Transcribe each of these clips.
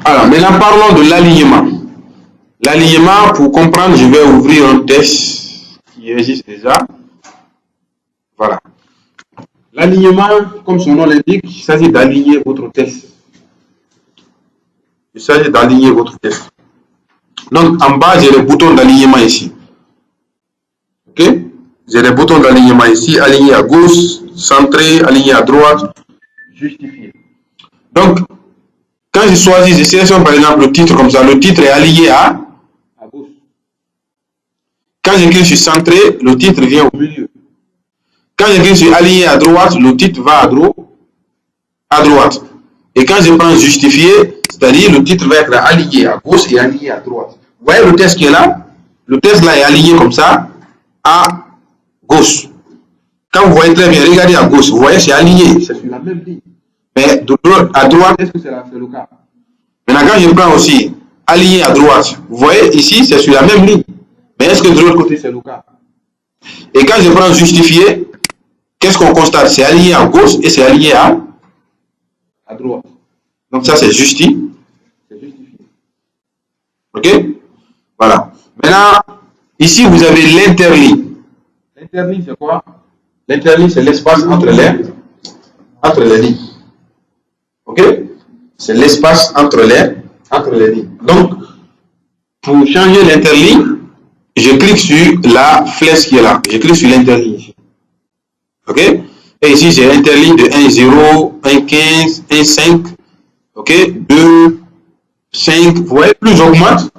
Alors, maintenant parlons de l'alignement. L'alignement, pour comprendre, je vais ouvrir un test qui existe déjà. Voilà. L'alignement, comme son nom l'indique, il s'agit d'aligner votre test. Il s'agit d'aligner votre test. Donc, en bas, j'ai le bouton d'alignement ici. Ok? J'ai les boutons d'alignement ici, aligné à gauche, centré, aligné à droite, justifié. Donc, quand je choisis, je sélectionne par exemple le titre comme ça, le titre est aligné à gauche. Quand je clique sur centré, le titre vient au milieu. Quand je clique sur aligné à droite, le titre va à droite. Et quand je prends justifié, c'est-à-dire le titre va être aligné à gauche et aligné à droite. Vous voyez le test qui est là? Le test là est aligné comme ça à gauche. Quand vous voyez très bien, regardez à gauche, vous voyez c'est aligné, c'est sur la même ligne. Mais à droite, est-ce que c'est le cas? Maintenant, quand je prends aussi aligné à droite, vous voyez ici c'est sur la même ligne. Mais est-ce que de l'autre côté c'est le cas? Et quand je prends justifié, qu'est-ce qu'on constate? C'est aligné à gauche et c'est aligné à droite. Donc ça c'est justifié. Ok? Voilà. Maintenant, ici vous avez l'interligne. L'interligne c'est quoi? L'interligne c'est l'espace entre les lignes. Ok? C'est l'espace entre les lignes. Donc, pour changer l'interligne, je clique sur la flèche qui est là. Je clique sur l'interligne ici. Ok? Et ici, j'ai l'interligne de 1,0, 1,15, 1,5. Ok? 2, 5. Vous voyez, plus j'augmente,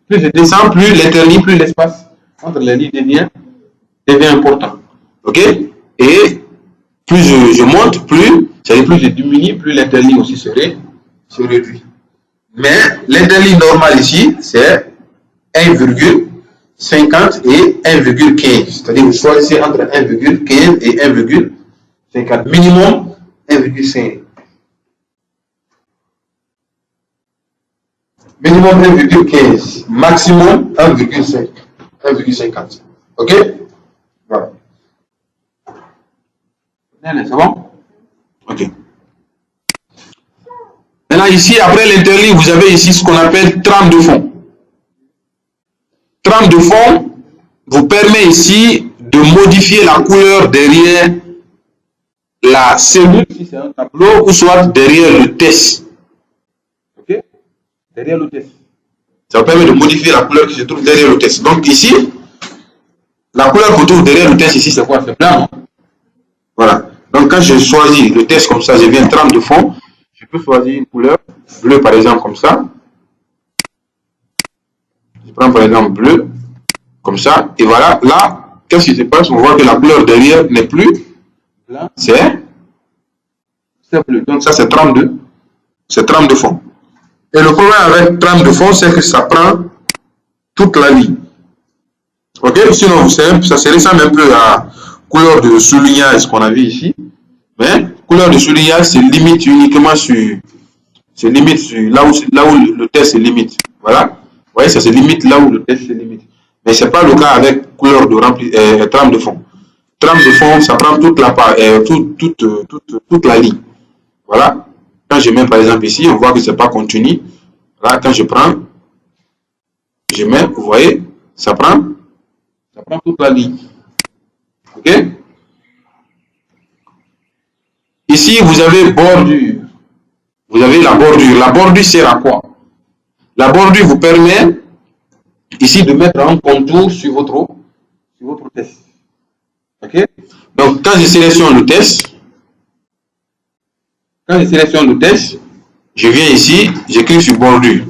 plus je descends, plus l'interligne, plus l'espace entre les lignes devient important. Ok? Et plus je monte, plus je diminue, plus l'interligne aussi se réduit. Mais l'interligne normale ici, c'est 1,50 et 1,15. C'est-à-dire vous choisissez entre 1,15 et 1,50. Minimum 1,5. Minimum 1,15. Maximum 1,5. 1,50. Ok? Voilà. C'est bon? Ok. Maintenant ici, après l'interligne, vous avez ici ce qu'on appelle trame de fond. Trame de fond vous permet ici de modifier la couleur derrière la cellule, si c'est un tableau, ou soit derrière le test. Ok? Derrière le test. Ça vous permet de modifier la couleur qui se trouve derrière le test. Donc ici, la couleur qu'on trouve derrière le test ici, c'est quoi? C'est blanc. Voilà. Donc quand je choisis le test comme ça, je viens trame de fond, je peux choisir une couleur bleue par exemple comme ça. Je prends par exemple bleu, comme ça, et voilà, là, qu'est-ce qui se passe? On voit que la couleur derrière n'est plus blanc, c'est bleu. Donc ça c'est trame de fond. Et le problème avec trame de fond, c'est que ça prend toute la ligne. Ok? Sinon, ça se ressemble un peu à couleur de soulignage qu'on a vu ici. Mais couleur de soulignage se limite uniquement sur là où le test se limite. Voilà. Vous voyez, ça se limite là où le test se limite. Mais ce n'est pas le cas avec couleur de trame de fond. Trame de fond, ça prend toute la ligne. Voilà. Quand je mets par exemple ici, on voit que ce n'est pas continu. Là, quand je prends, je mets, vous voyez, ça prend toute la ligne. Ok? Ici, vous avez bordure. Vous avez la bordure. La bordure sert à quoi? La bordure vous permet ici de mettre un contour sur votre test. Ok? Donc, quand je sélectionne le test, je viens ici, je clique sur bordure.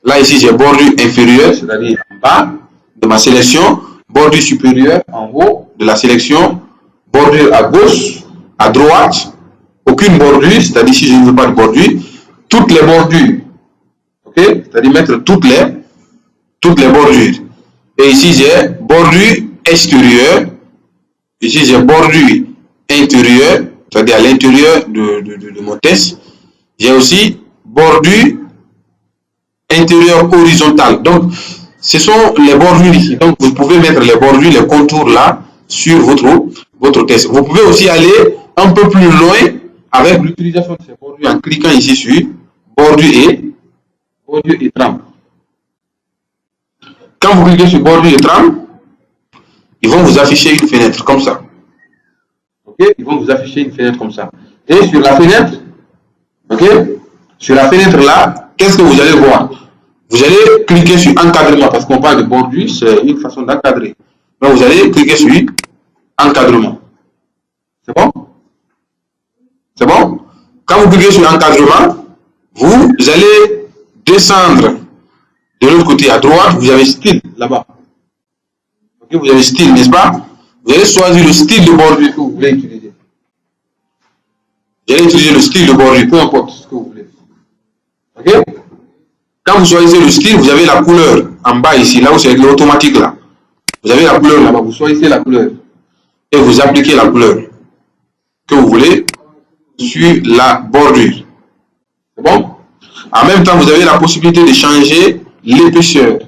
Là, ici, j'ai bordure inférieure, c'est-à-dire en bas de ma sélection, bordure supérieure en haut de la sélection, bordure à gauche, à droite, aucune bordure, c'est-à-dire si je ne veux pas de bordure, toutes les bordures. Ok? C'est-à-dire mettre toutes les bordures. Et ici, j'ai bordure extérieure. Ici, j'ai bordure intérieure, c'est-à-dire à l'intérieur de mon test. J'ai aussi bordure intérieure horizontale. Donc, ce sont les bordures ici. Donc, vous pouvez mettre les bordures, les contours là, sur votre test. Vous pouvez aussi aller un peu plus loin avec l'utilisation de ces bordures en cliquant ici sur bordure Bordure et trame. Quand vous cliquez sur bordure et trame, ils vont vous afficher une fenêtre comme ça. Ok, ils vont vous afficher une fenêtre comme ça. Et sur la fenêtre, ok, sur la fenêtre là, qu'est-ce que vous allez voir? Vous allez cliquer sur encadrement parce qu'on parle de bordure, c'est une façon d'encadrer. Donc vous allez cliquer sur encadrement. C'est bon? C'est bon? Quand vous cliquez sur encadrement, vous allez descendre de l'autre côté à droite, vous avez style là-bas. Okay, vous avez style, n'est-ce pas? Vous allez choisir le style de bordure que vous voulez utiliser. Vous allez utiliser le style de bordure, peu importe ce que vous voulez. Ok? Quand vous choisissez le style, vous avez la couleur en bas ici, là où c'est l'automatique là. Vous avez la couleur là-bas, vous choisissez la couleur et vous appliquez la couleur que vous voulez sur la bordure. C'est bon? En même temps, vous avez la possibilité de changer l'épaisseur.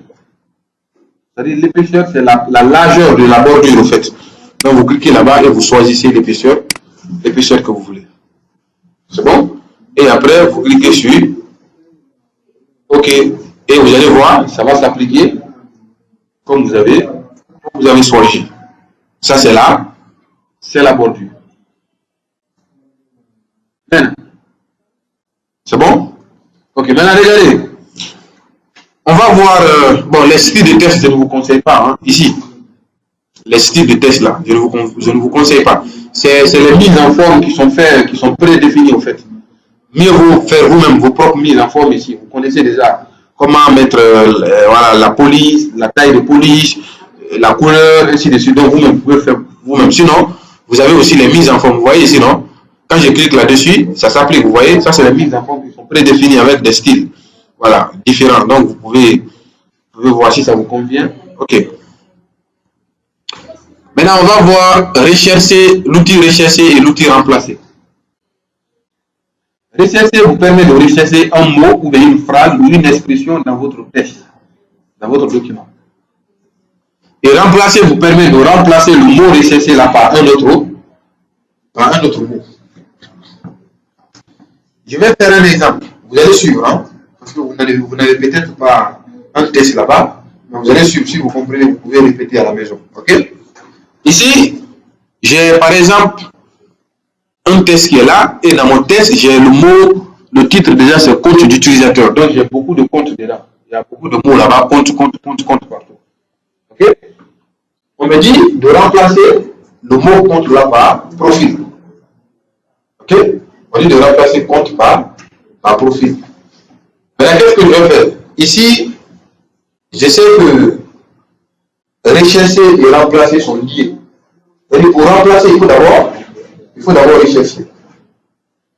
C'est-à-dire l'épaisseur, c'est la largeur de la bordure, en fait. Donc, vous cliquez là-bas et vous choisissez l'épaisseur que vous voulez. C'est bon? Et après, vous cliquez sur OK. Et vous allez voir, ça va s'appliquer comme vous avez choisi. Ça, c'est là. C'est la bordure. C'est bon? Ok, maintenant regardez. On va voir bon, les styles de test, je ne vous conseille pas. Hein, ici, les styles de test là, je ne vous conseille pas. C'est les mises en forme qui sont faites, qui sont prédéfinies en fait. Mieux vaut faire vous-même vos propres mises en forme ici. Vous connaissez déjà comment mettre voilà, la police, la taille de police, la couleur, ainsi de suite. Donc vous-même, vous pouvez faire vous-même. Sinon, vous avez aussi les mises en forme. Vous voyez ici, non? Quand je clique là-dessus, ça s'applique. Vous voyez, ça c'est les mises en forme qui sont prédéfinies avec des styles. Voilà, différents. Donc vous pouvez voir si ça vous convient. Ok. Maintenant, on va voir rechercher, l'outil rechercher et l'outil remplacer. Rechercher vous permet de rechercher un mot ou une phrase ou une expression dans votre texte, dans votre document. Et remplacer vous permet de remplacer le mot recherché là par un autre mot. Je vais faire un exemple. Vous allez suivre, hein, parce que vous n'avez peut-être pas un test là-bas, mais vous allez suivre. Si vous comprenez, vous pouvez répéter à la maison. Ok? Ici, j'ai par exemple un test qui est là, et dans mon test, j'ai le mot, le titre déjà, c'est compte d'utilisateur. Donc, j'ai beaucoup de comptes dedans. Il y a beaucoup de mots là-bas, compte partout. Ok? On me dit de remplacer le mot compte là par profil. Ok? On dit de remplacer compte par profil. Maintenant, qu'est-ce que je vais faire? Ici, j'essaie que rechercher et remplacer sont liés. C'est-à-dire, pour remplacer, il faut d'abord rechercher.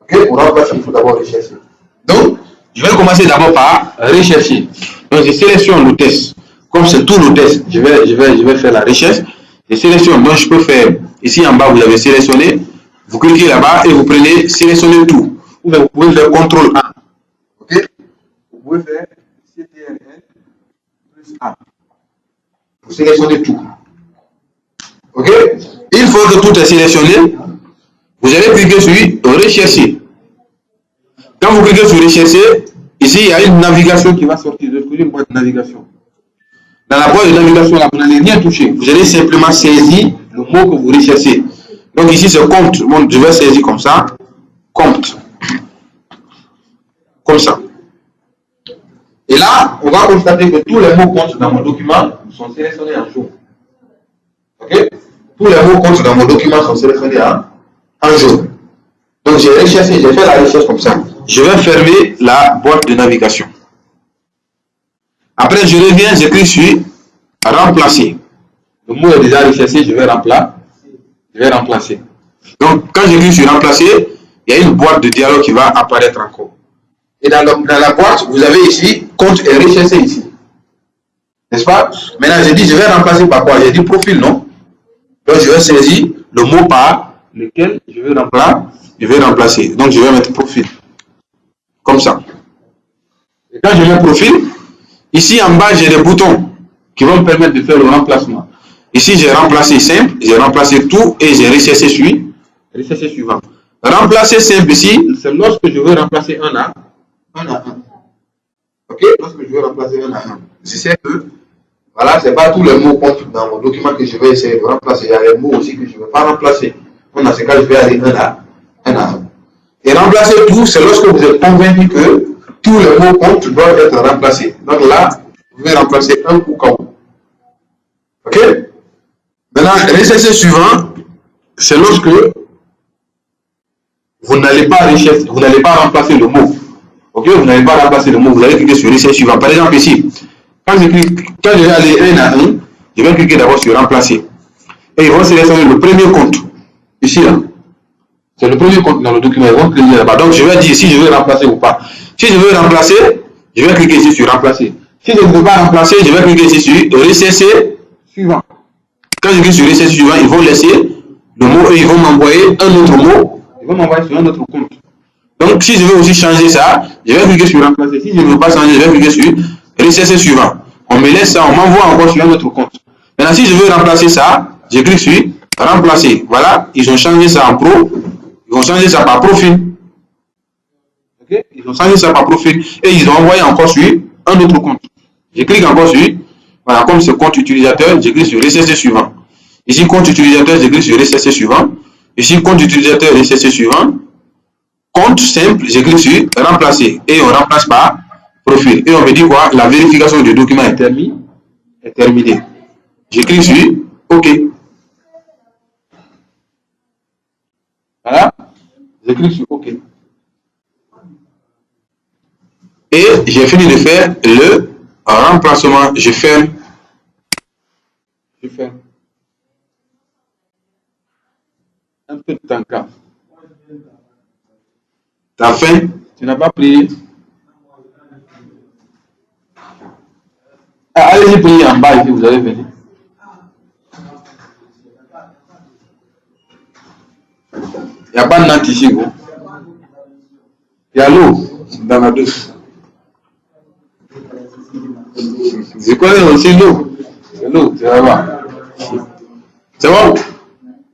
Ok? Pour remplacer, il faut d'abord rechercher. Donc, je vais commencer d'abord par rechercher. Donc, je sélectionne le test. Comme c'est tout le test, je vais faire la recherche. Je sélectionne. Donc, je peux faire, ici en bas, vous avez sélectionné. Vous cliquez là-bas et vous prenez sélectionner tout. Ou vous pouvez faire CTRL A. Ok? Vous pouvez faire CTRL plus A. Vous sélectionnez tout. Ok? Une fois que tout est sélectionné, vous allez cliquer sur rechercher. Quand vous cliquez sur rechercher, ici il y a une navigation qui va sortir de une boîte de navigation. Dans la boîte de navigation, là, vous n'allez rien toucher. Vous allez simplement saisir le mot que vous recherchez. Donc ici c'est compte. Bon, je vais saisir comme ça. Compte. Comme ça. Et là, on va constater que tous les mots compte dans mon document sont sélectionnés en jaune. Ok? Tous les mots compte dans mon document sont sélectionnés en jaune. Donc j'ai recherché, j'ai fait la recherche comme ça. Je vais fermer la boîte de navigation. Après, je reviens, j'écris sur remplacer. Le mot est déjà recherché, je vais remplacer. Donc, quand j'écris sur remplacer, il y a une boîte de dialogue qui va apparaître encore. Et dans la boîte, vous avez ici compte et recherché ici. N'est-ce pas? Maintenant, j'ai dit, je vais remplacer par quoi? J'ai dit profil, non? Donc, je vais saisir le mot par lequel je vais remplacer. Donc, je vais mettre profil. Comme ça. Et quand je mets profil, ici en bas, j'ai des boutons qui vont me permettre de faire le remplacement. Ici, j'ai remplacé simple, j'ai remplacé tout et j'ai recherché suivant. Remplacer simple ici, c'est lorsque je veux remplacer un à un. Ok, lorsque je vais remplacer un à un, je sais que voilà, ce n'est pas tous les mots comptent dans mon document que je vais essayer de remplacer. Il y a les mots aussi que je ne vais pas remplacer. Dans ce cas, je vais aller un à un. Et remplacer tout, c'est lorsque vous êtes convaincu que tous les mots comptes doivent être remplacés. Donc là, vous pouvez remplacer un au cas où. Ok? Maintenant, l'exercice suivant, c'est lorsque vous n'allez pas rechercher, vous n'allez pas remplacer le mot. Ok? Vous n'allez pas remplacer le mot, vous allez cliquer sur l'exercice suivant. Par exemple, ici, quand je vais aller un à un, je vais cliquer d'abord sur remplacer. Et ils vont sélectionner le premier compte. Ici, là. C'est le premier compte dans le document. Ils vont cliquer là-bas. Donc, je vais dire si je veux remplacer ou pas. Si je veux remplacer, je vais cliquer ici sur remplacer. Si je ne veux pas remplacer, je vais cliquer ici sur recesser suivant. Quand je clique sur recesser suivant, ils vont laisser le mot et ils vont m'envoyer un autre mot. Ils vont m'envoyer sur un autre compte. Donc, si je veux aussi changer ça, je vais cliquer sur remplacer. Si je ne veux pas changer, je vais cliquer sur recesser suivant. On me laisse ça, on m'envoie encore sur un autre compte. Maintenant, si je veux remplacer ça, je clique sur remplacer. Voilà, ils ont changé ça en pro. Ils vont changer ça par profil. Okay? Ils ont changé ça par profil. Et ils ont envoyé encore sur un autre compte. Je clique encore sur, voilà, comme ce compte utilisateur, je clique sur recesser suivant. Ici, compte utilisateur, je clique sur recesser suivant. Ici, compte utilisateur, recesser suivant. Compte simple, je clique sur remplacer. Et on remplace par profil. Et on me dit quoi? La vérification du document est terminée. Je clique sur OK. Voilà. Je clique sur OK. Et j'ai fini de faire le remplacement. Je ferme. Un peu de temps. T'as faim? Tu n'as pas prié? Ah, allez-y prier en bas ici, vous allez venir. Il n'y a pas de natte ici, gros. Il y a l'eau dans la douche. Je connais aussi l'eau. C'est l'eau, tu vas voir. C'est bon?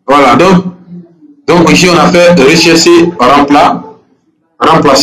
Voilà, donc ici on a fait rechercher, remplacer.